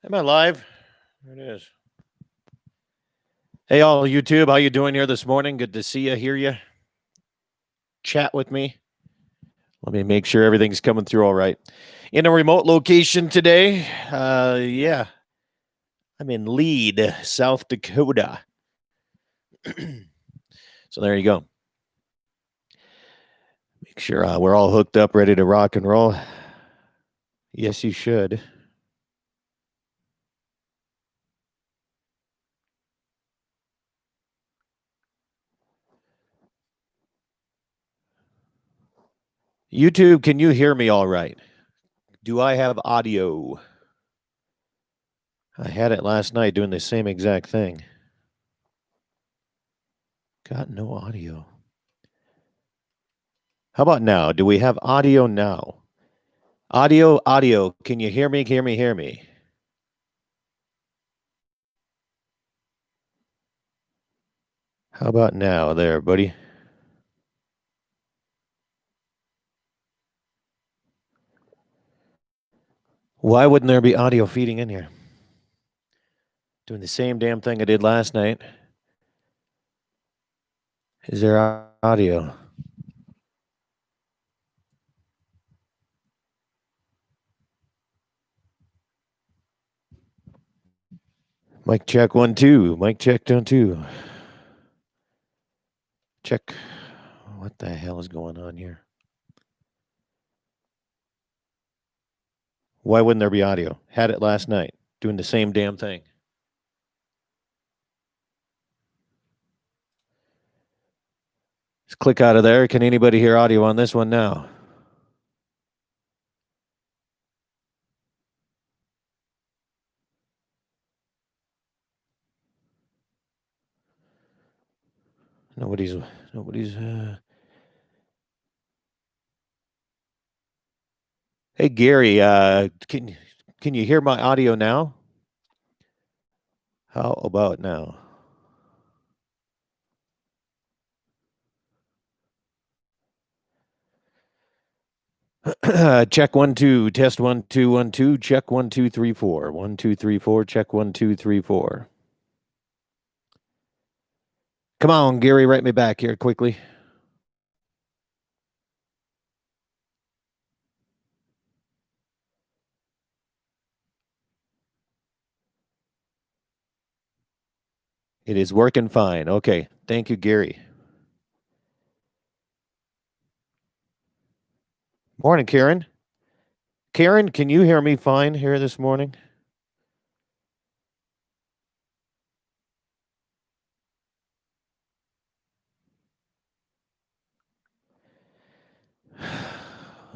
Am I live? There it is. Hey, all YouTube, how you doing here this morning? Good to see you, hear you, chat with me. Let me make sure everything's coming through all right. In a remote location today, yeah, I'm in Lead, South Dakota. So there you go. Make sure we're all hooked up, ready to rock and roll. Yes, you should. YouTube, can you hear me all right? Do I have audio? I had it last night doing the same exact thing. Got no audio. How about now? Do we have audio now? Audio. Can you hear me? Hear me. How about now there, buddy? Why wouldn't there be audio feeding in here? Doing the same damn thing I did last night. Is there audio? Mic check 1 2. Mic check 1 2. Check. What the hell is going on here? Why wouldn't there be audio? Had it last night. Doing the same damn thing. Just click out of there. Can anybody hear audio on this one now? Nobody's. Hey Gary, can you hear my audio now? How about now? Check 1 2. Test 1 2 1 2. Check 1 2 3 4. 1 2 3 4. Check 1 2 3 4. Come on, Gary, write me back here quickly. It is working fine. Okay. Thank you, Gary. Morning, Karen. Karen, can you hear me fine here this morning?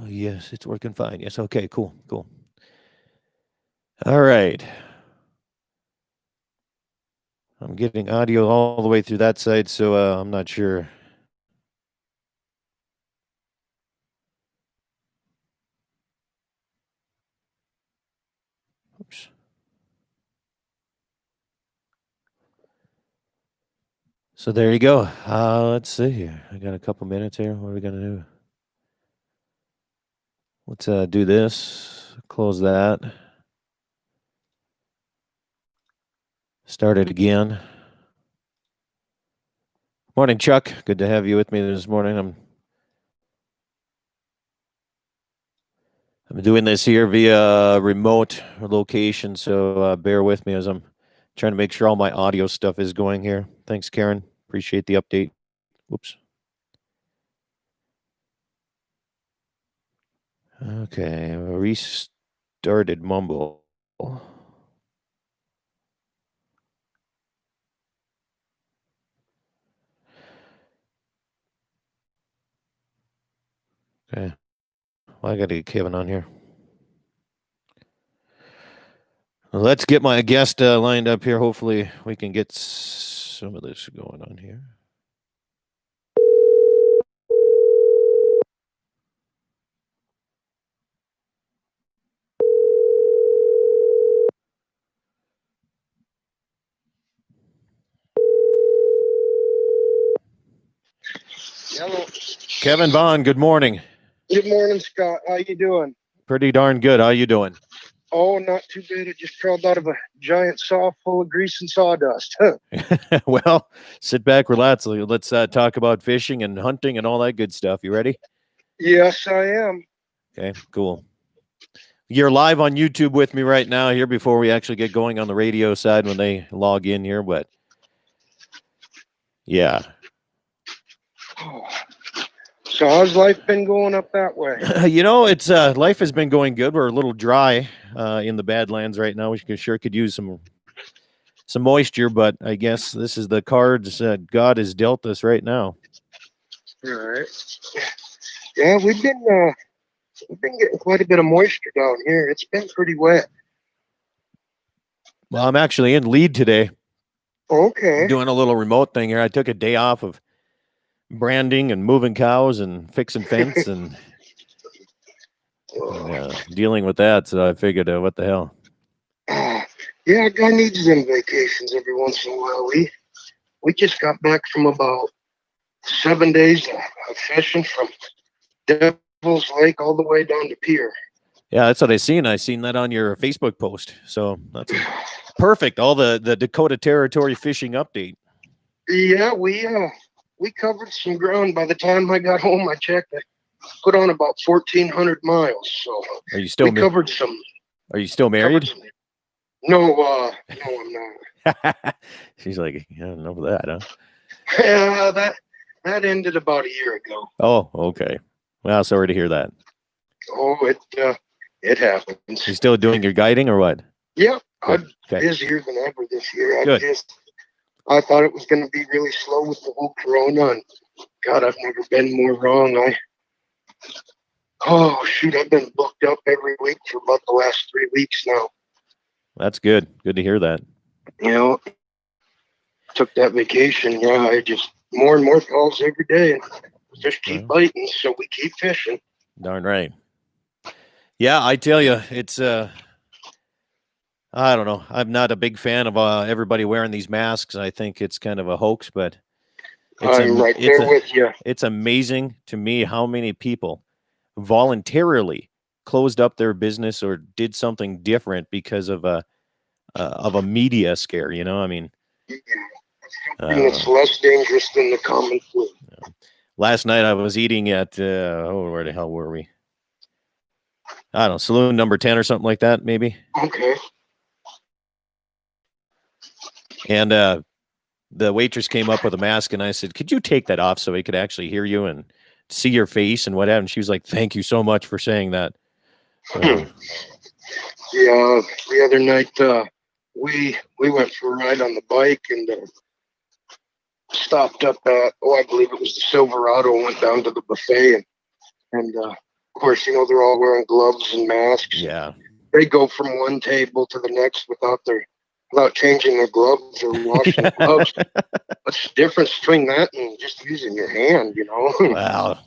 Yes, it's working fine. Yes. Okay, cool. All right. I'm getting audio all the way through that side, so I'm not sure. Oops. So there you go. Let's see here. I got a couple minutes here. What are we going to do? Let's do this. Close that. Start it again. Morning, Chuck. Good to have you with me this morning. I'm doing this here via remote location, so bear with me as I'm trying to make sure all my audio stuff is going here. Thanks, Karen. Appreciate the update. Whoops. Okay, restarted Mumble. Okay. Well, I got to get Kevin on here. Let's get my guest lined up here. Hopefully, we can get some of this going on here. Hello. Kevin Vaughn, good morning. Good morning, Scott. How you doing? Pretty darn good. How you doing? Oh, not too bad. It just crawled out of a giant saw full of grease and sawdust. Well, sit back, relax. Let's talk about fishing and hunting and all that good stuff. You ready? Yes, I am. Okay, cool. You're live on YouTube with me right now here before we actually get going on the radio side when they log in here, but yeah. Oh. So how's life been going up that way? It's life has been going good. We're a little dry in the Badlands right now. We sure could use some moisture, but I guess this is the cards God has dealt us right now. All right. Yeah, we've been getting quite a bit of moisture down here. It's been pretty wet. Well, I'm actually in lead today. Okay. Doing a little remote thing here. I took a day off of branding and moving cows and fixing fence and dealing with that. So I figured, what the hell? Yeah, a guy needs them vacations every once in a while. We just got back from about 7 days of fishing from Devil's Lake all the way down to Pier. Yeah, that's what I seen. I seen that on your Facebook post. So that's perfect. All the Dakota Territory fishing update. Yeah, we covered some ground. By the time I got home, I checked. I put on about 1,400 miles. So are you still covered some? Are you still married? No, I'm not. She's like, I don't know that, huh? Yeah, that ended about a year ago. Oh, okay. Well, sorry to hear that. Oh, it happens. You still doing your guiding or what? Yeah, I'm busier than ever this year. Good. I thought it was going to be really slow with the whole Corona, and God, I've never been more wrong. I've been booked up every week for about the last 3 weeks now. That's good. Good to hear that. Took that vacation. Yeah, I just more and more calls every day, and fish keep biting, so we keep fishing. Darn right. Yeah, I tell you, it's I don't know. I'm not a big fan of everybody wearing these masks. I think it's kind of a hoax, but I'm right there with you. It's amazing to me how many people voluntarily closed up their business or did something different because of a media scare. I mean, it's less dangerous than the common flu. Last night I was eating at where the hell were we? I don't know, saloon number 10 or something like that, maybe. Okay. And the waitress came up with a mask, and I said, "Could you take that off so we could actually hear you and see your face and whatever?" And she was like, "Thank you so much for saying that." Yeah, the other night we went for a ride on the bike and stopped up at I believe it was the Silverado. Went down to the buffet and of course they're all wearing gloves and masks. Yeah, they go from one table to the next without changing their gloves or washing their gloves. What's the difference between that and just using your hand? Well,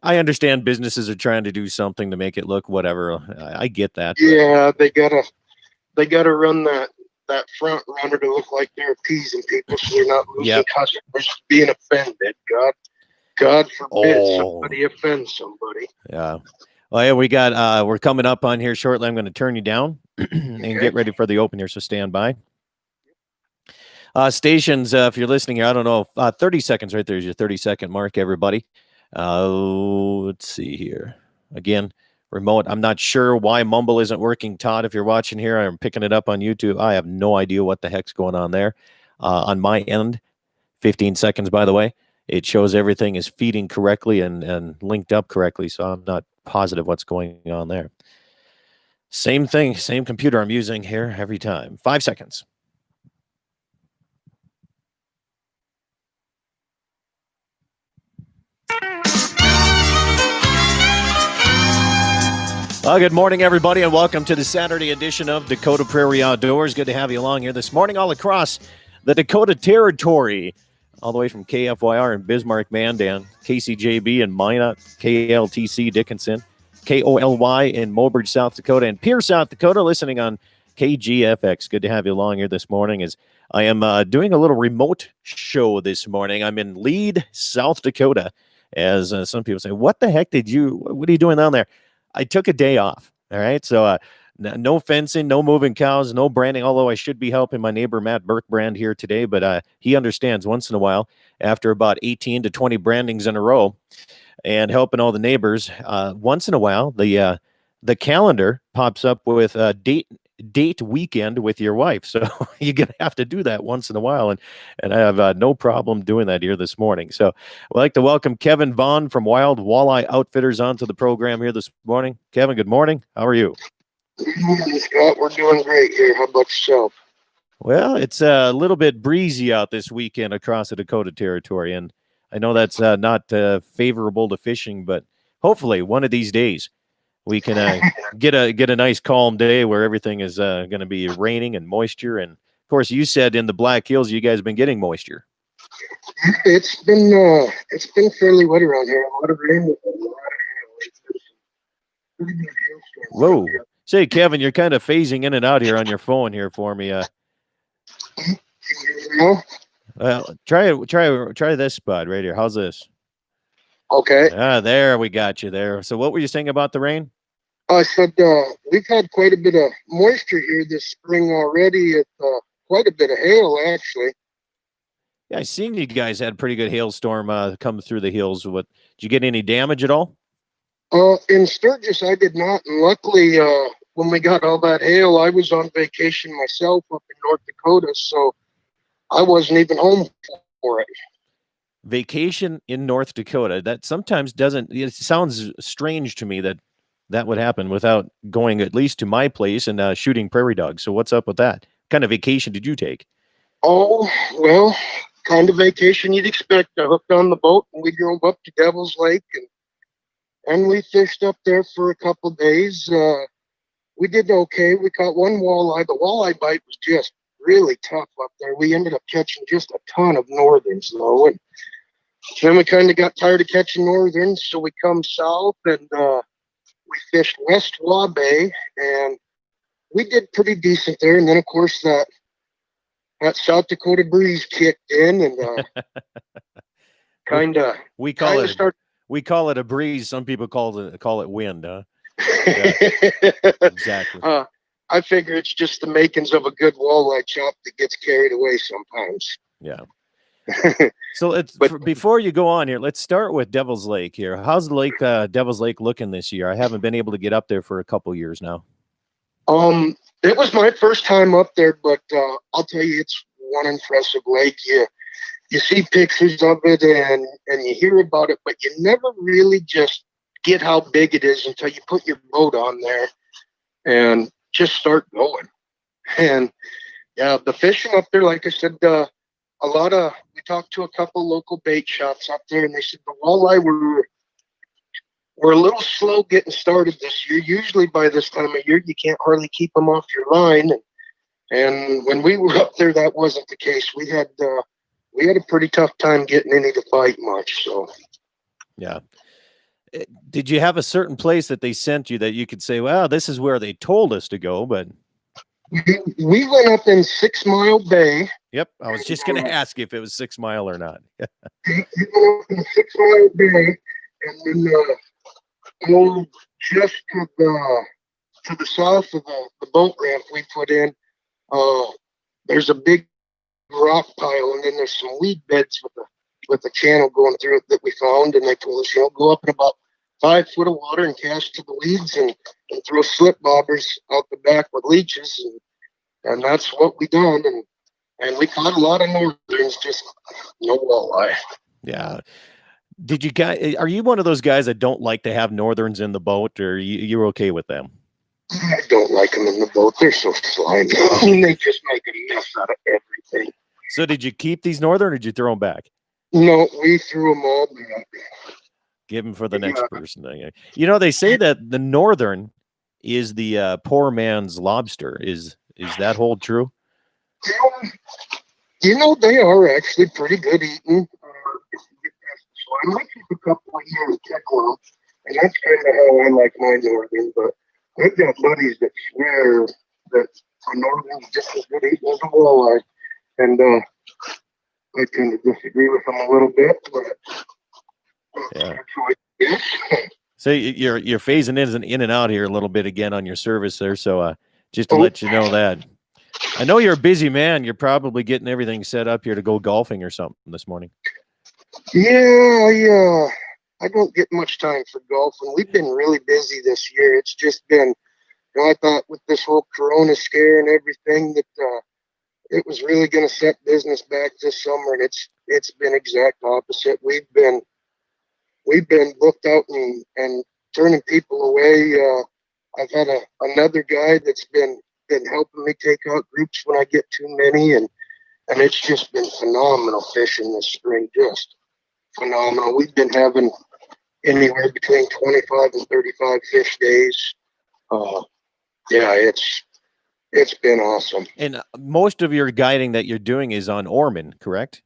I understand businesses are trying to do something to make it look whatever. I get that. Yeah, they gotta run that front runner to look like they're appeasing people so they're not losing customers being offended. God forbid somebody offends somebody. Yeah. Well, yeah, we're coming up on here shortly. I'm going to turn you down and get ready for the open here, so stand by. Stations, if you're listening here, I don't know, 30 seconds right there is your 30-second mark, everybody. Let's see here. Again, remote. I'm not sure why Mumble isn't working. Todd, if you're watching here, I'm picking it up on YouTube. I have no idea what the heck's going on there. On my end, 15 seconds, by the way. It shows everything is feeding correctly and linked up correctly, so I'm not positive what's going on there. Same thing, same computer I'm using here every time. 5 seconds. Well, good morning, everybody, and welcome to the Saturday edition of Dakota Prairie Outdoors. Good to have you along here this morning all across the Dakota Territory, all the way from KFYR in Bismarck, Mandan, KCJB in Minot, KLTC Dickinson, KOLY in Mobridge, South Dakota, and Pierce, South Dakota, listening on KGFX. Good to have you along here this morning as I am doing a little remote show this morning. I'm in Lead, South Dakota, as some people say, what are you doing down there? I took a day off. All right. So No fencing, no moving cows, no branding. Although I should be helping my neighbor Matt Burke brand here today, but he understands once in a while after about 18 to 20 brandings in a row and helping all the neighbors. Once in a while, the calendar pops up with a date weekend with your wife. So you're gonna have to do that once in a while, and I have no problem doing that here this morning. So I'd like to welcome Kevin Vaughn from Wild Walleye Outfitters onto the program here this morning. Kevin, good morning. How are you? Good morning, Scott. We're doing great here. How about yourself? Well, it's a little bit breezy out this weekend across the Dakota Territory, and I know that's not favorable to fishing, but hopefully one of these days we can get a nice calm day where everything is going to be raining and moisture. And of course, you said in the Black Hills you guys have been getting moisture. It's been fairly wet around here. A lot of rain with a lot of hail. It's been some pretty good hailstorms Whoa. around here. Say, Kevin, you're kind of phasing in and out here on your phone here for me. Can you hear me now? Well, try this spot right here. How's this? Okay. There we got you there. So what were you saying about the rain? I said we've had quite a bit of moisture here this spring already. It's quite a bit of hail, actually. Yeah, I seen you guys had a pretty good hailstorm come through the hills. What did you get any damage at all? In Sturgis, I did not. And luckily, when we got all that hail, I was on vacation myself up in North Dakota, so I wasn't even home for it. Vacation in North Dakota. That sometimes doesn't. It sounds strange to me that would happen without going at least to my place and shooting prairie dogs. So what's up with that? What kind of vacation did you take? Oh, well, kind of vacation you'd expect. I hooked on the boat and we drove up to Devil's Lake and we fished up there for a couple days. We did okay. We caught one walleye. The walleye bite was just really tough up there. We ended up catching just a ton of northerns, though. And then we kind of got tired of catching northerns, so we come south and we fished West Wabay, and we did pretty decent there. And then, of course, that South Dakota breeze kicked in and kind of we call it a breeze. Some people call it wind, huh? Yeah, exactly. I figure it's just the makings of a good walleye chop that gets carried away sometimes. Yeah. So before you go on here, let's start with Devil's Lake here. How's the lake, Devil's Lake looking this year? I haven't been able to get up there for a couple years now. It was my first time up there, but I'll tell you, it's one impressive lake. You see pictures of it and you hear about it, but you never really just get how big it is until you put your boat on there and just start going. And yeah, the fishing up there, like I said, we talked to a couple local bait shops up there, and they said the walleye were a little slow getting started this year. Usually by this time of year, you can't hardly keep them off your line. And when we were up there, that wasn't the case. We had a pretty tough time getting any to bite much. So, yeah. Did you have a certain place that they sent you that you could say, well, this is where they told us to go? But we went up in 6 Mile Bay. Yep. I was just going to ask if it was 6 Mile or not. We went up in 6 Mile Bay and then just to the south of the boat ramp we put in, there's a big rock pile, and then there's some weed beds with a channel going through it that we found, and they told us, go up in about 5 foot of water and cast to the weeds and throw slip bobbers out the back with leeches, and that's what we done, and we caught a lot of northerns, just no walleye. Yeah. Are you one of those guys that don't like to have northerns in the boat, or you're okay with them? I don't like them in the boat. They're so slimy. I mean, they just make a mess out of everything. So did you keep these northern, or did you throw them back? No, we threw them all back. Give them for the next person. They say that the northern is the poor man's lobster. Is that hold true? They are actually pretty good eating. I might keep a couple of years check on them, and that's kind of how I like my northern. But I've got buddies that swear that a northern is just as good eating as a walleye, and I kind of disagree with them a little bit. But yeah. So you're phasing in and out here a little bit again on your service there. So just to let you know that. I know you're a busy man. You're probably getting everything set up here to go golfing or something this morning. Yeah, I don't get much time for golfing. We've been really busy this year. It's just been, I thought with this whole Corona scare and everything that it was really going to set business back this summer, and it's been exact opposite. We've been booked out and turning people away. I've had another guy that's been helping me take out groups when I get too many, and it's just been phenomenal fishing this spring. Just phenomenal. We've been having anywhere between 25 and 35 fish days. Yeah, it's been awesome. And most of your guiding that you're doing is on Orman, correct?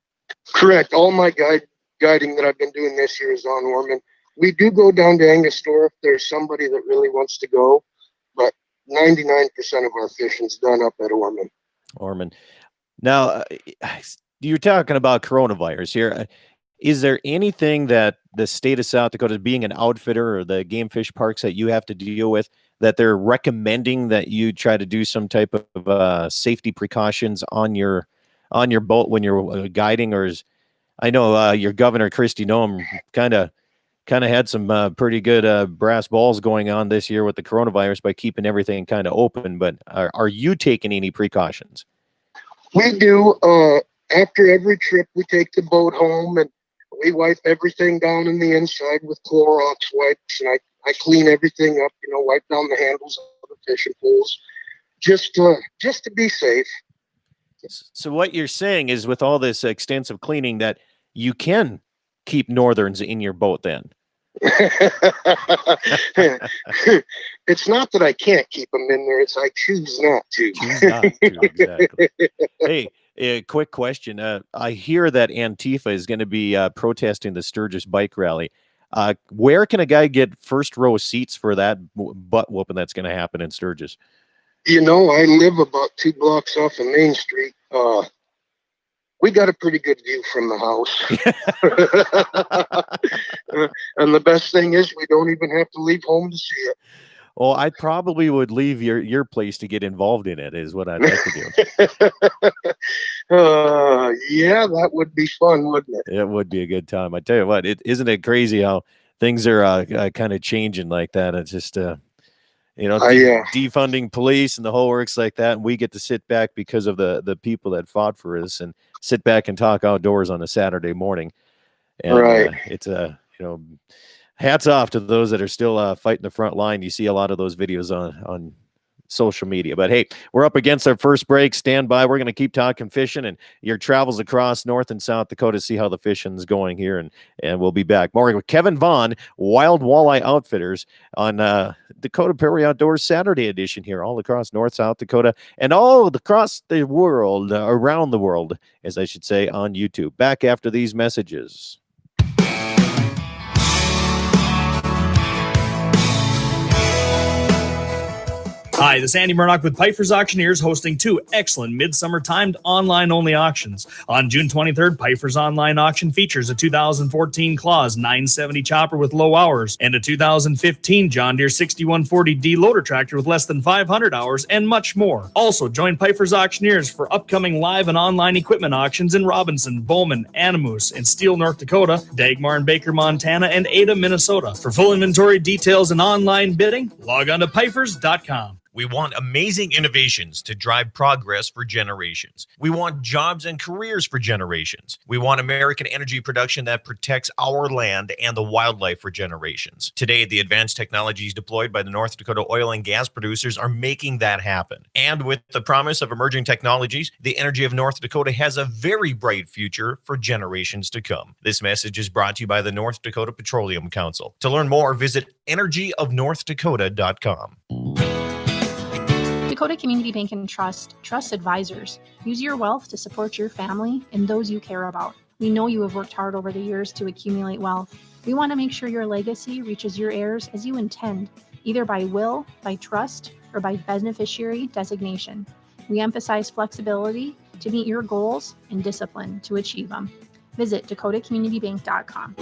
Correct. All my guiding that I've been doing this year is on Orman. We do go down to Angostura if there's somebody that really wants to go, but 99% of our fishing's done up at Orman. Orman. Now, you're talking about coronavirus here. Is there anything that the state of South Dakota, being an outfitter, or the game fish parks that you have to deal with, that they're recommending that you try to do some type of safety precautions on your boat when you're guiding? Or I know your governor, Kristi Noem, kind of had some pretty good brass balls going on this year with the coronavirus by keeping everything kind of open. But are you taking any precautions? We do. After every trip, we take the boat home and we wipe everything down in the inside with Clorox wipes, and I clean everything up, wipe down the handles of the fishing poles, just to be safe. So what you're saying is, with all this extensive cleaning, that you can keep northerns in your boat then? It's not that I can't keep them in there, it's I choose not to. Choose not to, exactly. Hey, a quick question. I hear that Antifa is going to be protesting the Sturgis bike rally. Where can a guy get first row seats for that butt whooping that's going to happen in Sturgis? I live about 2 blocks off of Main Street. We got a pretty good view from the house. And the best thing is we don't even have to leave home to see it. Well, I probably would leave your place to get involved in it, is what I'd like to do. Yeah, that would be fun, wouldn't it? It would be a good time. I tell you what, isn't it crazy how things are kind of changing like that? It's just, defunding police and the whole works like that. And we get to sit back because of the people that fought for us and sit back and talk outdoors on a Saturday morning. And right. It's hats off to those that are still fighting the front line. You see a lot of those videos on social media. But hey, we're up against our first break. Stand by. We're going to keep talking fishing and your travels across North and South Dakota to see how the fishing's going here. And we'll be back. More with Kevin Vaughn, Wild Walleye Outfitters, on Dakota Prairie Outdoors Saturday edition here, all across North, South Dakota, and all across the world, around the world, as I should say, on YouTube. Back after these messages. Hi, this is Andy Murdoch with Piper's Auctioneers, hosting 2 excellent midsummer timed online-only auctions. On June 23rd, Piper's online auction features a 2014 Claus 970 chopper with low hours and a 2015 John Deere 6140D loader tractor with less than 500 hours and much more. Also, join Piper's Auctioneers for upcoming live and online equipment auctions in Robinson, Bowman, Animus, and Steele, North Dakota, Dagmar and Baker, Montana, and Ada, Minnesota. For full inventory details and online bidding, log on to pipers.com. We want amazing innovations to drive progress for generations. We want jobs and careers for generations. We want American energy production that protects our land and the wildlife for generations. Today, the advanced technologies deployed by the North Dakota oil and gas producers are making that happen. And with the promise of emerging technologies, the energy of North Dakota has a very bright future for generations to come. This message is brought to you by the North Dakota Petroleum Council. To learn more, visit energyofnorthdakota.com. Dakota Community Bank and Trust advisors. Use your wealth to support your family and those you care about. We know you have worked hard over the years to accumulate wealth. We want to make sure your legacy reaches your heirs as you intend, either by will, by trust, or by beneficiary designation. We emphasize flexibility to meet your goals and discipline to achieve them. Visit dakotacommunitybank.com.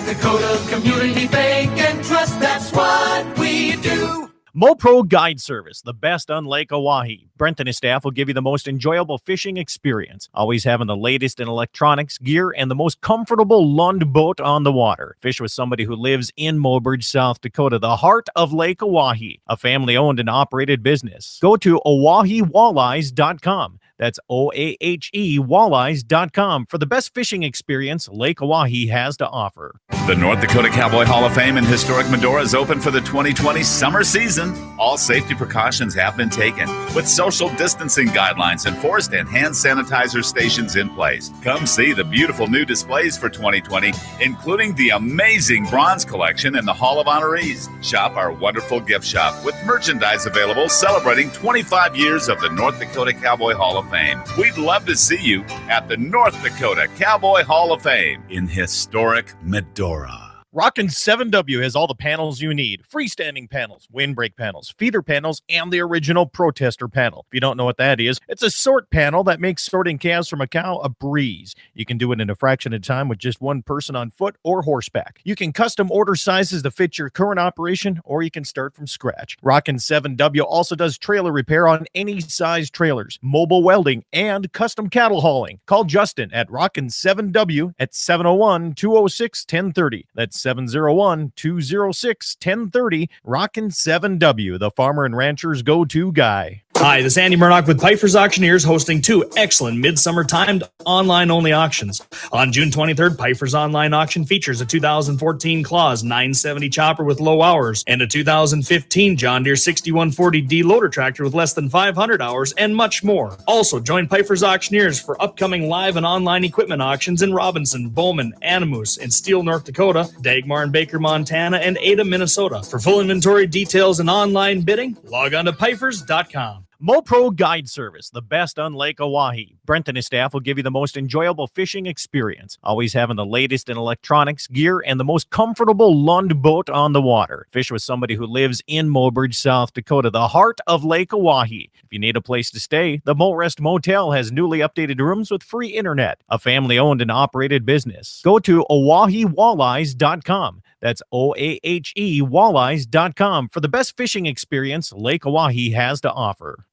Dakota Community Bank and Trust, that's what we do. MoPro Guide Service, the best on Lake Oahe. Brent and his staff will give you the most enjoyable fishing experience, always having the latest in electronics, gear, and the most comfortable Lund boat on the water. Fish with somebody who lives in Mobridge, South Dakota, the heart of Lake Oahe, a family-owned and operated business. Go to OaheWalleyes.com. That's OAHE Walleyes.com for the best fishing experience Lake Oahe has to offer. The North Dakota Cowboy Hall of Fame in historic Medora is open for the 2020 summer season. All safety precautions have been taken, with social distancing guidelines enforced and hand sanitizer stations in place. Come see the beautiful new displays for 2020, including the amazing bronze collection in the Hall of Honorees. Shop our wonderful gift shop with merchandise available celebrating 25 years of the North Dakota Cowboy Hall of Fame. We'd love to see you at the North Dakota Cowboy Hall of Fame in historic Medora. Rockin' 7W has all the panels you need. Freestanding panels, windbreak panels, feeder panels, and the original protester panel. If you don't know what that is, it's a sort panel that makes sorting calves from a cow a breeze. You can do it in a fraction of time with just one person on foot or horseback. You can custom order sizes to fit your current operation, or you can start from scratch. Rockin' 7W also does trailer repair on any size trailers, mobile welding, and custom cattle hauling. Call Justin at Rockin' 7W at 701-206-1030. That's 701-206-1030. Rockin' 7W, the farmer and rancher's go-to guy. Hi, this is Andy Murdoch with Pfeiffer's Auctioneers, hosting two excellent midsummer timed online-only auctions. On June 23rd, Pfeiffer's online auction features a 2014 Claus 970 chopper with low hours and a 2015 John Deere 6140D loader tractor with less than 500 hours and much more. Also, join Pfeiffer's Auctioneers for upcoming live and online equipment auctions in Robinson, Bowman, Animus, and Steele, North Dakota, Dagmar and Baker, Montana, and Ada, Minnesota. For full inventory details and online bidding, log on to Pfeiffer's.com. MoPro Guide Service, the best on Lake Oahe. Brent and his staff will give you the most enjoyable fishing experience, always having the latest in electronics, gear, and the most comfortable Lund boat on the water. Fish with somebody who lives in Mobridge, South Dakota, the heart of Lake Oahe. If you need a place to stay, the Morest Motel has newly updated rooms with free internet, a family-owned and operated business. Go to OaheWalleyes.com. That's OAHE Walleyes.com for the best fishing experience Lake Oahe has to offer.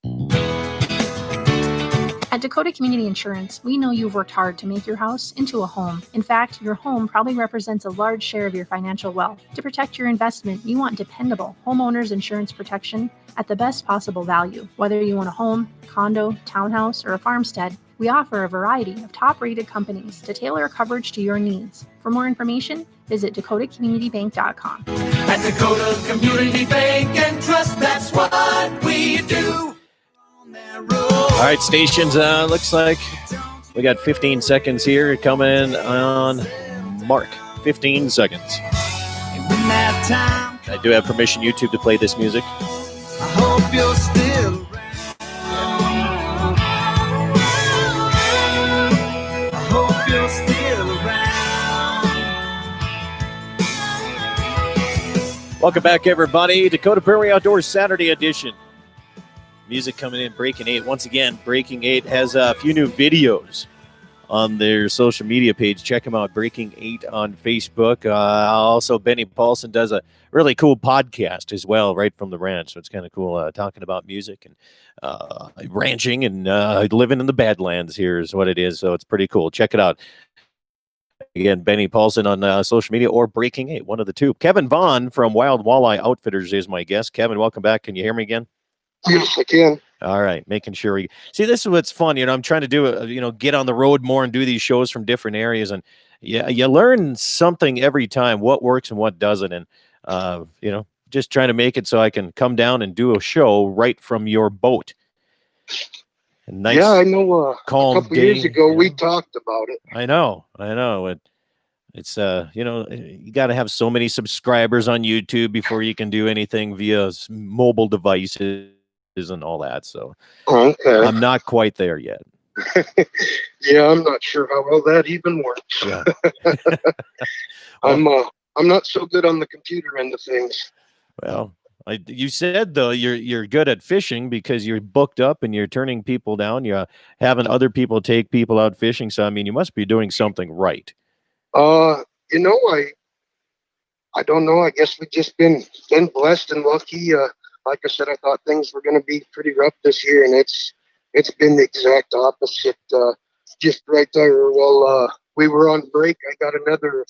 At Dakota Community Insurance, we know you've worked hard to make your house into a home. In fact, your home probably represents a large share of your financial wealth. To protect your investment, you want dependable homeowners insurance protection at the best possible value. Whether you own a home, condo, townhouse, or a farmstead, we offer a variety of top-rated companies to tailor coverage to your needs. For more information, visit DakotaCommunityBank.com. At Dakota Community Bank and Trust, that's what we do. All right, stations, looks like we got 15 seconds here coming on mark. 15 seconds. I do have permission, YouTube, to play this music. I hope you're still around. I hope you're still around. Welcome back, everybody. Dakota Prairie Outdoors Saturday edition. Music coming in, Breaking 8. Once again, Breaking 8 has a few new videos on their social media page. Check them out, Breaking 8 on Facebook. Also, Benny Paulson does a really cool podcast as well, right from the ranch. So it's kind of cool talking about music and ranching and living in the Badlands here is what it is. So it's pretty cool. Check it out. Again, Benny Paulson on social media or Breaking 8, one of the two. Kevin Vaughn from Wild Walleye Outfitters is my guest. Kevin, welcome back. Can you hear me again? Yes, I can. All right, making sure we see. This is what's fun. I'm trying to do get on the road more and do these shows from different areas, and you learn something every time, what works and what doesn't, and just trying to make it so I can come down and do a show right from your boat. Nice, yeah, I know. Calm a couple day, years ago, we talked about it. I know. It's you got to have so many subscribers on YouTube before you can do anything via mobile devices and all that. So okay. I'm not quite there yet. Yeah, I'm not sure how well that even works. Yeah. I'm not so good on the computer end of things. Well, you said though you're good at fishing because you're booked up and you're turning people down. You're having other people take people out fishing. So I mean, you must be doing something right. I I don't know. I guess we've just been blessed and lucky. Like I said, I thought things were going to be pretty rough this year, and it's been the exact opposite. Just right there. Well, we were on break. I got another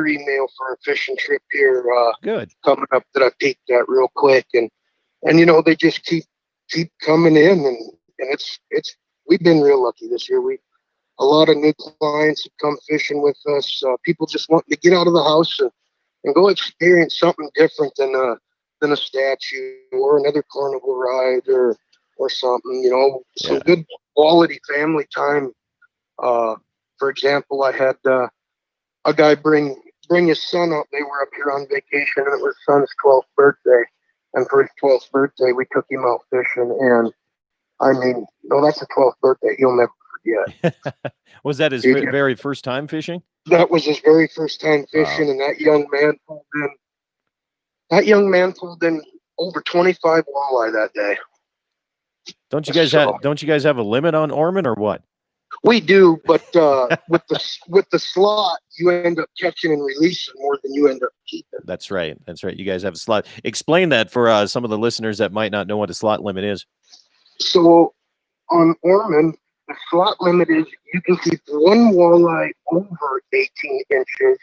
email for a fishing trip here Good. coming up that I peeked at real quick, and they just keep coming in, and it's we've been real lucky this year. A lot of new clients have come fishing with us. People just want to get out of the house and go experience something different than a statue or another carnival ride or something. Some good quality family time. For example, I had a guy bring his son up. They were up here on vacation, and it was his son's 12th birthday. And for his 12th birthday, we took him out fishing. And I mean, that's a 12th birthday he'll never forget. Was that his very first time fishing? That was his very first time fishing, and that young man pulled in over 25 walleye that day. Don't you guys have a limit on Orman or what? We do, but with the slot, you end up catching and releasing more than you end up keeping. That's right. You guys have a slot. Explain that for some of the listeners that might not know what a slot limit is. So on Orman, the slot limit is you can keep one walleye over 18 inches,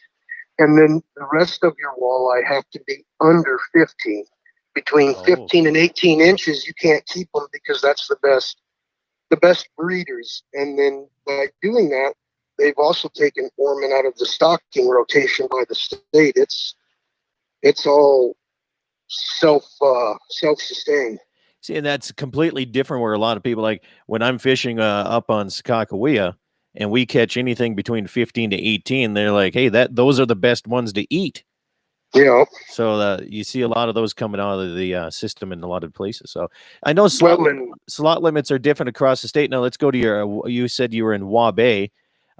and then the rest of your walleye have to be under 15. Between 15 and 18 inches, you can't keep them because that's the best breeders. And then by doing that, they've also taken Orman out of the stocking rotation by the state. It's all self-sustained. See, and that's completely different where a lot of people, like when I'm fishing up on Sakakawea and we catch anything between 15 to 18, they're like, hey, those are the best ones to eat. Yeah. So you see a lot of those coming out of the system in a lot of places. So I know slot limits are different across the state. Now let's go to you said you were in Waubay.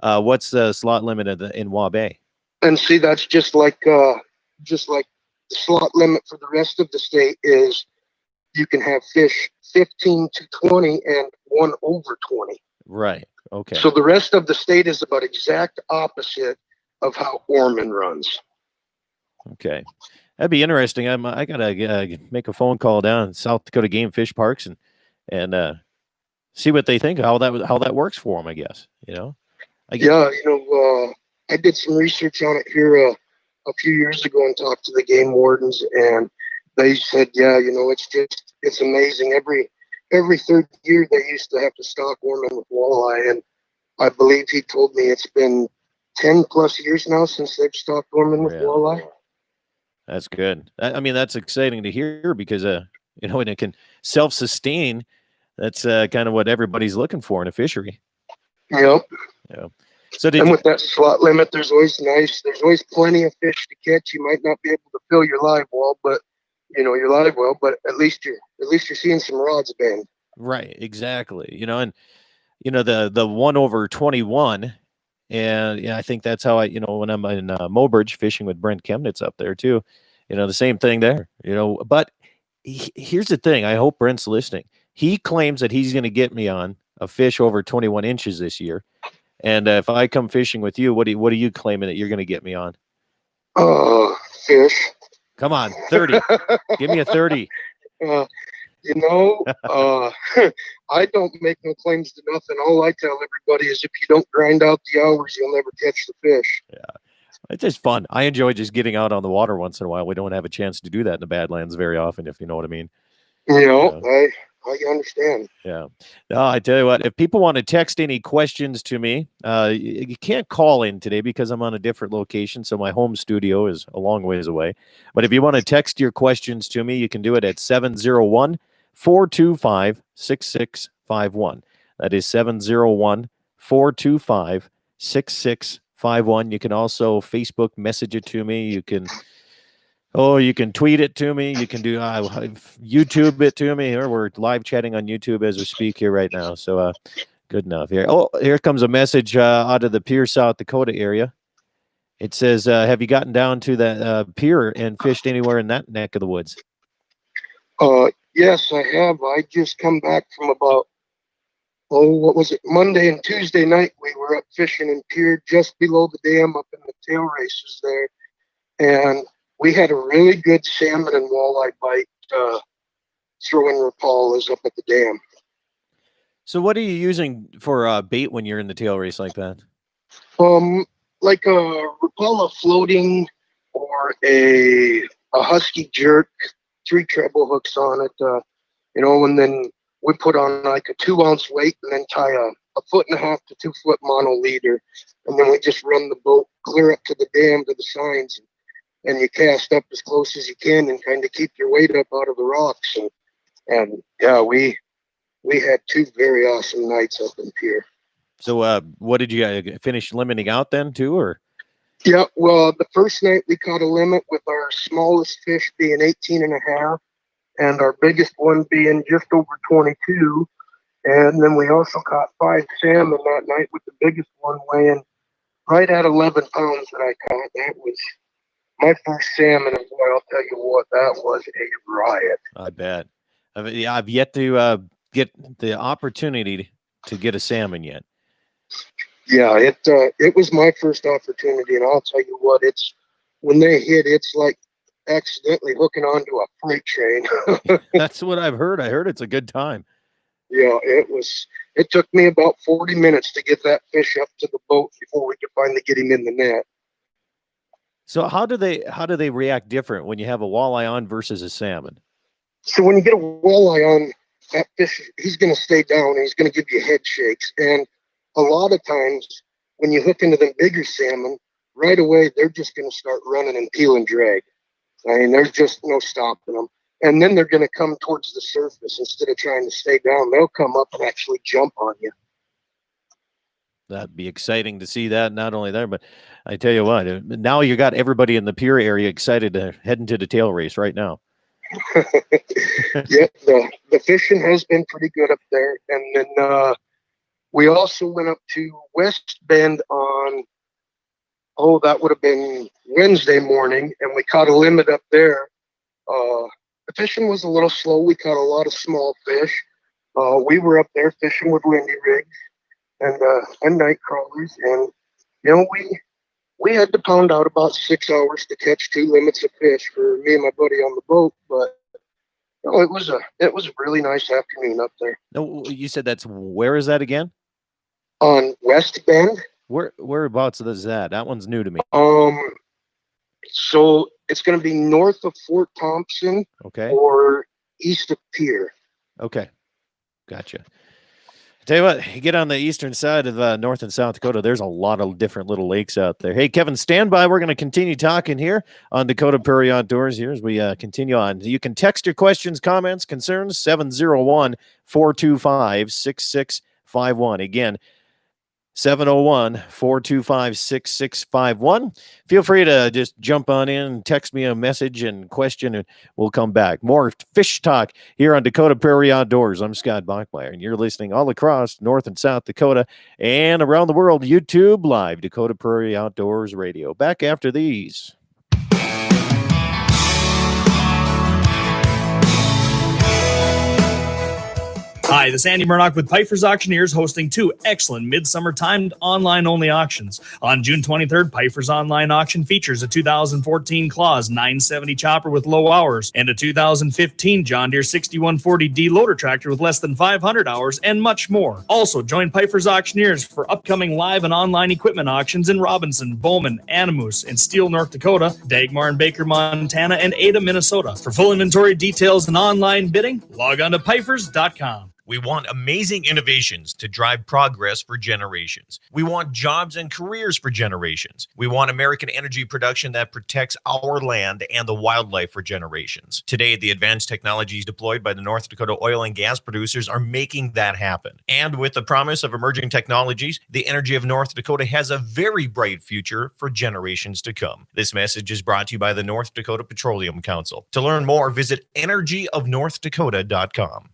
What's the slot limit in Waubay? And see, that's just like the slot limit for the rest of the state is you can have fish 15 to 20 and one over 20. Right. Okay. So the rest of the state is about exact opposite of how Orman runs. Okay, that'd be interesting. I gotta make a phone call down South Dakota Game Fish Parks and see what they think, how that works for them. I guess I did some research on it here a few years ago and talked to the game wardens, and they said, it's amazing. Every third year they used to have to stock Orman with walleye, and I believe he told me it's been 10 plus years now since they've stocked Orman with walleye. That's good. I mean, that's exciting to hear because, when it can self-sustain, that's kind of what everybody's looking for in a fishery. Yep. Yeah. So with that slot limit, there's always plenty of fish to catch. You might not be able to fill your live well, but at least you're seeing some rods bend. Right. Exactly. And the 1 over 21. And I think that's how when I'm in Mobridge fishing with Brent Chemnitz up there too, the same thing there, but here's the thing. I hope Brent's listening. He claims that he's going to get me on a fish over 21 inches this year. And if I come fishing with you, what are you claiming that you're going to get me on? Fish. Come on. 30. Give me a 30. I don't make no claims to nothing. All I tell everybody is if you don't grind out the hours, you'll never catch the fish. Yeah. It's just fun. I enjoy just getting out on the water once in a while. We don't have a chance to do that in the Badlands very often, if you know what I mean. I understand. Yeah. No, I tell you what, if people want to text any questions to me, you can't call in today because I'm on a different location. So my home studio is a long ways away. But if you want to text your questions to me, you can do it at 701-425-6651. That is 701-425-6651. You can also Facebook message it to me. You can tweet it to me. You can do YouTube it to me. We're live chatting on YouTube as we speak here right now. So good enough here. Oh, here comes a message out of the Pierre, South Dakota area. It says, have you gotten down to the pier and fished anywhere in that neck of the woods? Yes, I have. I just come back from about, Monday and Tuesday night. We were up fishing in pier just below the dam up in the tail races there. And we had a really good salmon and walleye bite throwing Rapalas up at the dam. So what are you using for bait when you're in the tail race like that? Like a Rapala floating or a husky jerk, 3 treble hooks on it, and then we put on like a 2-ounce weight and then tie a 1.5 to 2 foot mono leader. And then we just run the boat clear up to the dam to the signs, and you cast up as close as you can and kind of keep your weight up out of the rocks. And yeah, we had 2 very awesome nights up in Pier. So what did you finish limiting out then too, or? Yeah, well, the first night we caught a limit with our smallest fish being 18.5 and our biggest one being just over 22. And then we also caught 5 salmon that night with the biggest one weighing right at 11 pounds that I caught. That was my first salmon, and boy, I'll tell you what, that was a riot. I bet. I've yet to get the opportunity to get a salmon yet. Yeah, it was my first opportunity, and I'll tell you what, it's when they hit, it's like accidentally hooking onto a freight train. That's what I've heard. I heard it's a good time. Yeah, it took me about 40 minutes to get that fish up to the boat before we could finally get him in the net. So how do they react different when you have a walleye on versus a salmon? So when you get a walleye on, that fish, he's going to stay down and he's going to give you head shakes. And a lot of times when you hook into them bigger salmon, right away, they're just going to start running and peel and drag. I mean, there's just no stopping them. And then they're going to come towards the surface instead of trying to stay down. They'll come up and actually jump on you. That'd be exciting to see that. Not only there, but I tell you what, now you got everybody in the pier area excited to head into the tail race right now. Yeah, the fishing has been pretty good up there. And then we also went up to West Bend on, that would have been Wednesday morning, and we caught a limit up there. The fishing was a little slow. We caught a lot of small fish. We were up there fishing with windy rigs and night crawlers, and we had to pound out about 6 hours to catch 2 limits of fish for me and my buddy on the boat. But it was a really nice afternoon up there. No, you said where is that again? On West Bend. Whereabouts is that? That one's new to me. So it's going to be north of Fort Thompson, okay, or east of Pier. Okay, gotcha. Tell you what, you get on the eastern side of North and South Dakota, there's a lot of different little lakes out there. Hey, Kevin, stand by. We're going to continue talking here on Dakota Prairie Outdoors here as we continue on. You can text your questions, comments, concerns, 701-425-6651. Again, 701-425-6651. Feel free to just jump on in and text me a message and question, and we'll come back. More fish talk here on Dakota Prairie Outdoors. I'm Scott Bachmeyer, and you're listening all across North and South Dakota and around the world, YouTube Live, Dakota Prairie Outdoors Radio. Back after these. Hi, this is Andy Murdoch with Piper's Auctioneers, hosting 2 excellent midsummer timed online-only auctions. On June 23rd, Piper's online auction features a 2014 Claws 970 chopper with low hours and a 2015 John Deere 6140D loader tractor with less than 500 hours and much more. Also, join Piper's Auctioneers for upcoming live and online equipment auctions in Robinson, Bowman, Animus, and Steele, North Dakota, Dagmar and Baker, Montana, and Ada, Minnesota. For full inventory details and online bidding, log on to pifers.com. We want amazing innovations to drive progress for generations. We want jobs and careers for generations. We want American energy production that protects our land and the wildlife for generations. Today, the advanced technologies deployed by the North Dakota oil and gas producers are making that happen. And with the promise of emerging technologies, the energy of North Dakota has a very bright future for generations to come. This message is brought to you by the North Dakota Petroleum Council. To learn more, visit energyofnorthdakota.com.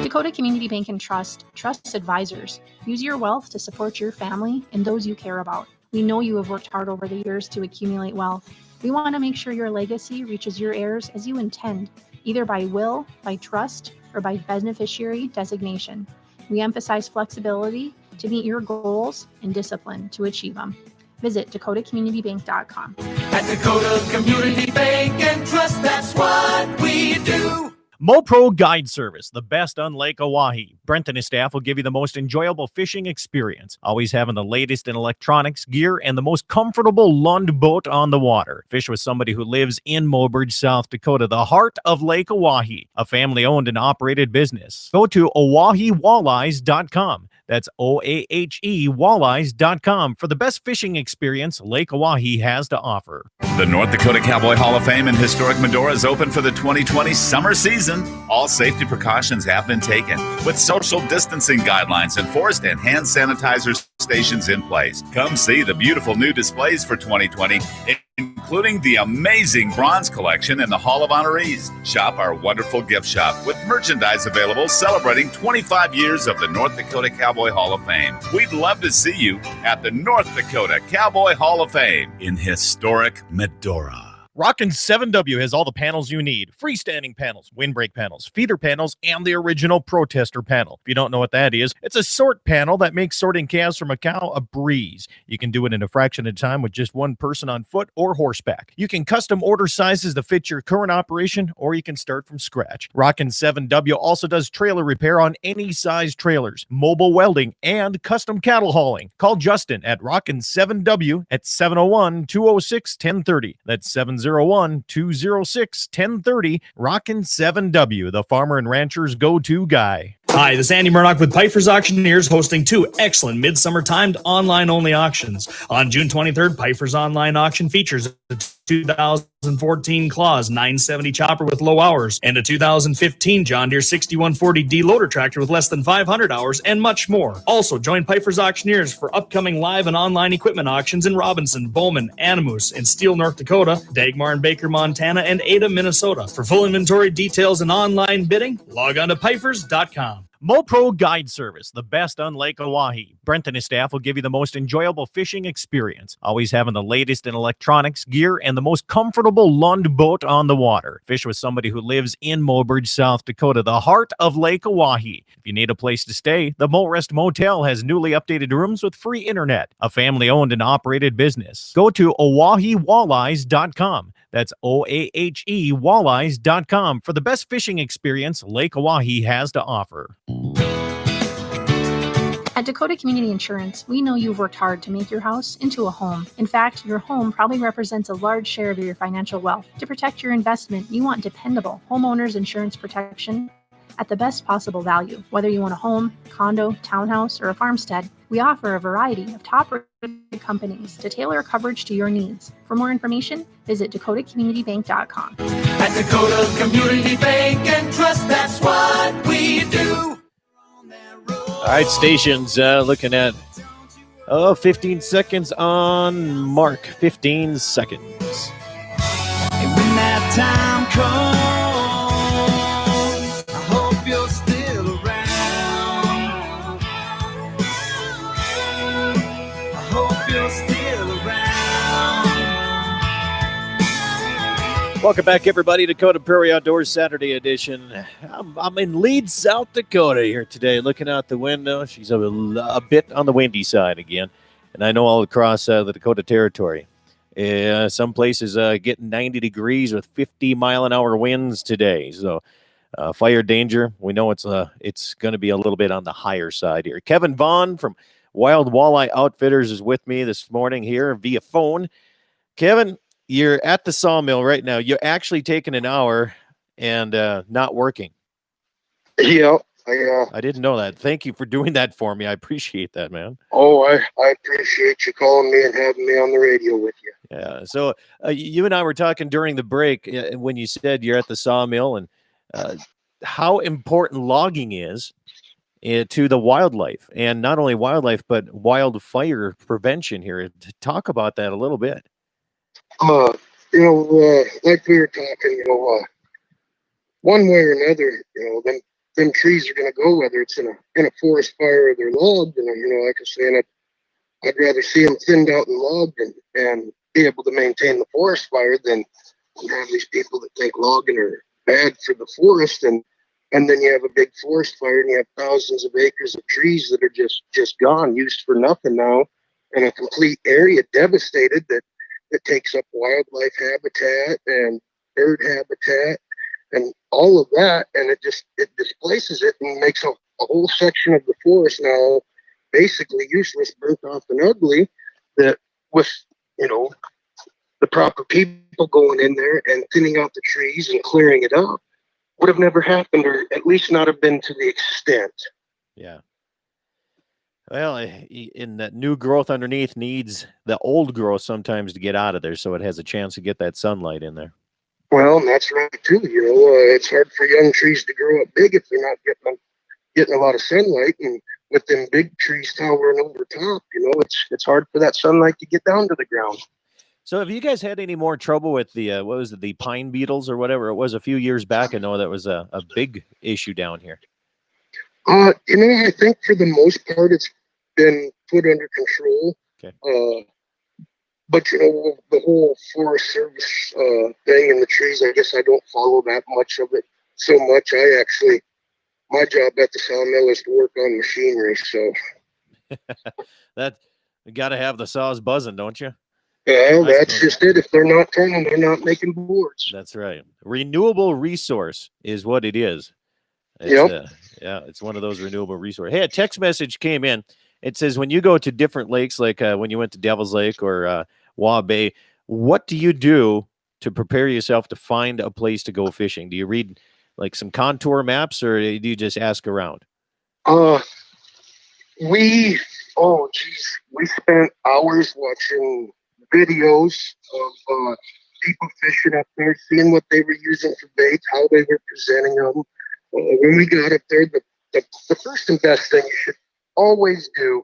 Dakota Community Bank and Trust trusts advisors. Use your wealth to support your family and those you care about. We know you have worked hard over the years to accumulate wealth. We want to make sure your legacy reaches your heirs as you intend, either by will, by trust, or by beneficiary designation. We emphasize flexibility to meet your goals and discipline to achieve them. Visit dakotacommunitybank.com. At Dakota Community Bank and Trust, that's what we do. MoPro Guide Service, the best on Lake Oahe. Brent and his staff will give you the most enjoyable fishing experience, always having the latest in electronics, gear, and the most comfortable Lund boat on the water. Fish with somebody who lives in Mobridge, South Dakota, the heart of Lake Oahe, a family-owned and operated business. Go to OaheWalleyes.com. That's OAHE Walleyes.com for the best fishing experience Lake Oahe has to offer. The North Dakota Cowboy Hall of Fame in historic Medora is open for the 2020 summer season. All safety precautions have been taken, with social distancing guidelines enforced and hand sanitizer stations in place. Come see the beautiful new displays for 2020, including the amazing bronze collection in the Hall of Honorees. Shop our wonderful gift shop with merchandise available celebrating 25 years of the North Dakota Cowboy Hall of Fame. We'd love to see you at the North Dakota Cowboy Hall of Fame in historic Medora. Rockin' 7W has all the panels you need. Freestanding panels, windbreak panels, feeder panels, and the original protester panel. If you don't know what that is, it's a sort panel that makes sorting calves from a cow a breeze. You can do it in a fraction of time with just one person on foot or horseback. You can custom order sizes to fit your current operation, or you can start from scratch. Rockin' 7W also does trailer repair on any size trailers, mobile welding, and custom cattle hauling. Call Justin at Rockin' 7W at 701-206-1030. That's 701-206-1030. Rockin' 7W, the farmer and rancher's go-to guy. Hi, this is Andy Murdoch with Piper's Auctioneers, hosting two excellent midsummer timed online-only auctions. On June 23rd, Piper's online auction features a 2014 Claus 970 chopper with low hours and a 2015 John Deere 6140D loader tractor with less than 500 hours and much more. Also, join Piper's Auctioneers for upcoming live and online equipment auctions in Robinson, Bowman, Animus, and Steele, North Dakota, Dagmar and Baker, Montana, and Ada, Minnesota. For full inventory details and online bidding, log on to pipers.com. MoPro Guide Service, the best on Lake Oahe. Brent and his staff will give you the most enjoyable fishing experience, always having the latest in electronics, gear, and the most comfortable Lund boat on the water. Fish with somebody who lives in Mobridge, South Dakota, the heart of Lake Oahe. If you need a place to stay, the Mo-Rest Motel has newly updated rooms with free internet, a family-owned and operated business. Go to OaheWalleyes.com. That's OAHE Walleyes.com for the best fishing experience Lake Oahe has to offer. At Dakota Community Insurance, we know you've worked hard to make your house into a home. In fact, your home probably represents a large share of your financial wealth. To protect your investment, you want dependable homeowners insurance protection at the best possible value. Whether you want a home, condo, townhouse, or a farmstead, we offer a variety of top-rated companies to tailor coverage to your needs. For more information, visit dakotacommunitybank.com. At Dakota Community Bank and Trust, that's what we do. All right, stations, looking at 15 seconds on mark. 15 seconds. And when that time comes, I hope you're still around. I hope you're still around. Welcome back, everybody, to Dakota Prairie Outdoors Saturday edition. I'm in Leeds, South Dakota here today, looking out the window. She's a bit on the windy side again, and I know all across the Dakota Territory. Some places getting 90 degrees with 50-mile-an-hour winds today. So fire danger, we know it's going to be a little bit on the higher side here. Kevin Vaughn from Wild Walleye Outfitters is with me this morning here via phone. Kevin, you're at the sawmill right now. You're actually taking an hour and not working. Yeah, I didn't know that. Thank you for doing that for me. I appreciate that, man. Oh, I appreciate you calling me and having me on the radio with you. Yeah. So you and I were talking during the break when you said you're at the sawmill and how important logging is to the wildlife, and not only wildlife, but wildfire prevention here. Talk about that a little bit. Like we were talking, one way or another, them trees are going to go, whether it's in a forest fire or they're logged. And like I was saying, I'd rather see them thinned out and logged and be able to maintain the forest fire than have these people that think logging are bad for the forest. And then you have a big forest fire and you have thousands of acres of trees that are just gone, used for nothing now. and a complete area devastated that takes up wildlife habitat and bird habitat and all of that, and it displaces it and makes a whole section of the forest now basically useless, burnt off and ugly, that with, you know, the proper people going in there and thinning out the trees and clearing it up would have never happened, or at least not have been to the extent. Yeah. Well, in that new growth underneath needs the old growth sometimes to get out of there, so it has a chance to get that sunlight in there. Well, and that's right too. You know, it's hard for young trees to grow up big if they're not getting a lot of sunlight, and with them big trees towering over top, you know, it's hard for that sunlight to get down to the ground. So have you guys had any more trouble with the what was it, the pine beetles or whatever it was a few years back? I know that was a big issue down here. You know, I think for the most part it's been put under control. Okay. But you know, the whole Forest Service thing in the trees, I guess I don't follow that much of it so much. My job at the sawmill is to work on machinery, so that you got to have the saws buzzing, don't you? yeah, that's just it. If they're not turning, they're not making boards. That's right. Renewable resource is what it is. Yep. Yeah, it's one of those renewable resources. Hey, a text message came in. It says, when you go to different lakes, like when you went to Devil's Lake or Waugh Bay, what do you do to prepare yourself to find a place to go fishing? Do you read like some contour maps, or do you just ask around? We spent hours watching videos of people fishing up there, seeing what they were using for bait, how they were presenting them. When we got up there, the first and best thing you should always do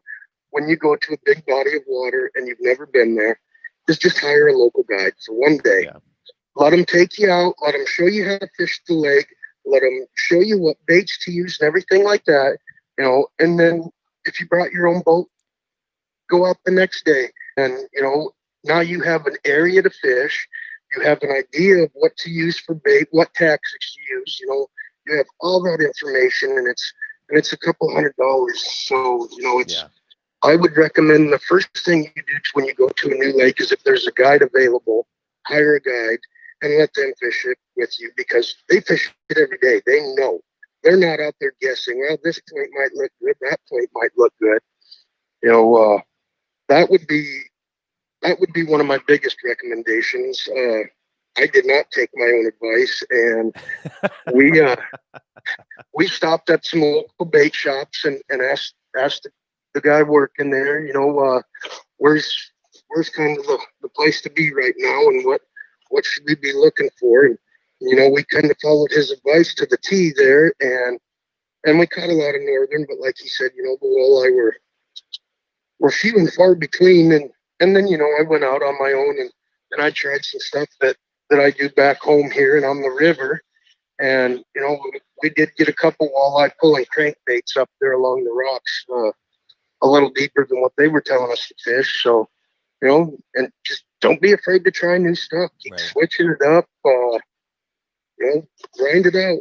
when you go to a big body of water and you've never been there is just hire a local guide for one day. Yeah. Let them take you out, let them show you how to fish the lake, let them show you what baits to use and everything like that, you know, and then if you brought your own boat, go out the next day. And, you know, now you have an area to fish. You have an idea of what to use for bait, what tactics to use. You know, you have all that information, and it's a couple $100. So, you know, I would recommend the first thing you do when you go to a new lake is if there's a guide available, hire a guide and let them fish it with you, because they fish it every day. They know. They're not out there guessing, well, this point might look good, that point might look good. You know, that would be one of my biggest recommendations. I did not take my own advice, and we stopped at some local bait shops and asked the guy working there, you know, where's kind of the place to be right now, and what should we be looking for? And you know, we kind of followed his advice to the T there, and we caught a lot of northern, but like he said, you know, the walleye were few and far between, and then, you know, I went out on my own and I tried some stuff that I do back home here and on the river. And, you know, we did get a couple walleye pulling crankbaits up there along the rocks, a little deeper than what they were telling us to fish. So, you know, and just don't be afraid to try new stuff. Keep switching it up, you know, grind it out.